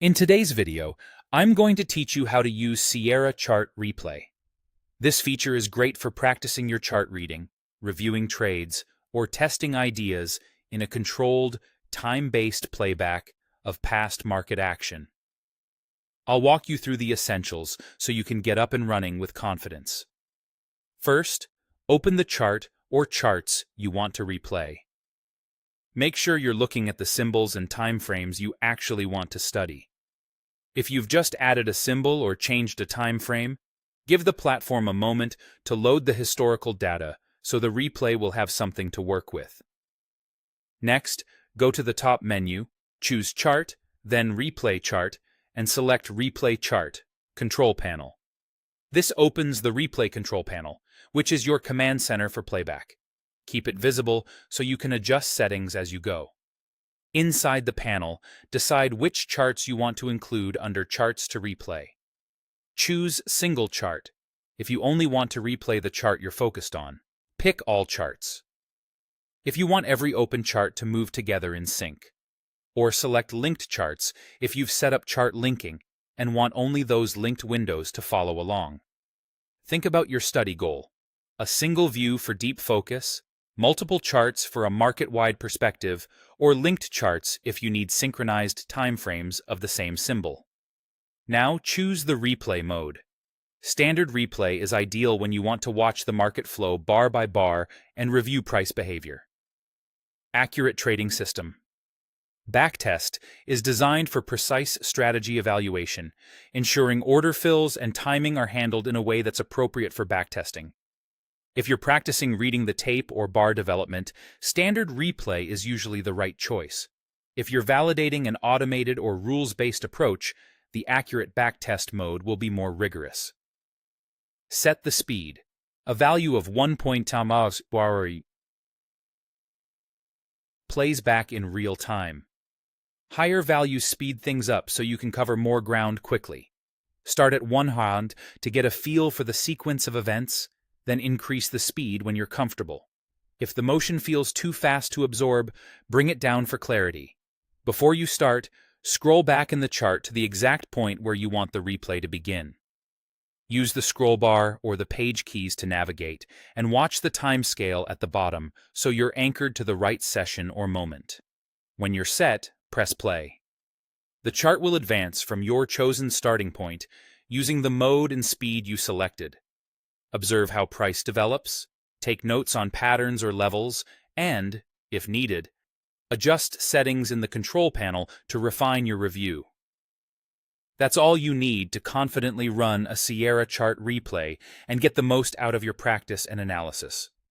In today's video, I'm going to teach you how to use Sierra Chart Replay. This feature is great for practicing your chart reading, reviewing trades, or testing ideas in a controlled, time-based playback of past market action. I'll walk you through the essentials so you can get up and running with confidence. First, open the chart or charts you want to replay. Make sure you're looking at the symbols and timeframes you actually want to study. If you've just added a symbol or changed a time frame, give the platform a moment to load the historical data so the replay will have something to work with. Next, go to the top menu, choose Chart, then Replay Chart, and select Replay Chart, Control Panel. This opens the Replay Control Panel, which is your command center for playback. Keep it visible so you can adjust settings as you go. Inside the panel, decide which charts you want to include under Charts to Replay. Choose Single Chart if you only want to replay the chart you're focused on. Pick All Charts if you want every open chart to move together in sync. Or select Linked Charts if you've set up chart linking and want only those linked windows to follow along. Think about your study goal: a single view for deep focus, multiple charts for a market-wide perspective, or linked charts if you need synchronized timeframes of the same symbol. Now choose the replay mode. Standard replay is ideal when you want to watch the market flow bar by bar and review price behavior. Accurate trading system. Backtest is designed for precise strategy evaluation, ensuring order fills and timing are handled in a way that's appropriate for backtesting. If you're practicing reading the tape or bar development, standard replay is usually the right choice. If you're validating an automated or rules-based approach, the accurate backtest mode will be more rigorous. Set the speed. A value of 1.0 plays back in real time. Higher values speed things up so you can cover more ground quickly. Start at 100 to get a feel for the sequence of events, then increase the speed when you're comfortable. If the motion feels too fast to absorb, bring it down for clarity. Before you start, scroll back in the chart to the exact point where you want the replay to begin. Use the scroll bar or the page keys to navigate, and watch the time scale at the bottom so you're anchored to the right session or moment. When you're set, press play. The chart will advance from your chosen starting point using the mode and speed you selected. Observe how price develops, take notes on patterns or levels, and, if needed, adjust settings in the control panel to refine your review. That's all you need to confidently run a Sierra Chart replay and get the most out of your practice and analysis.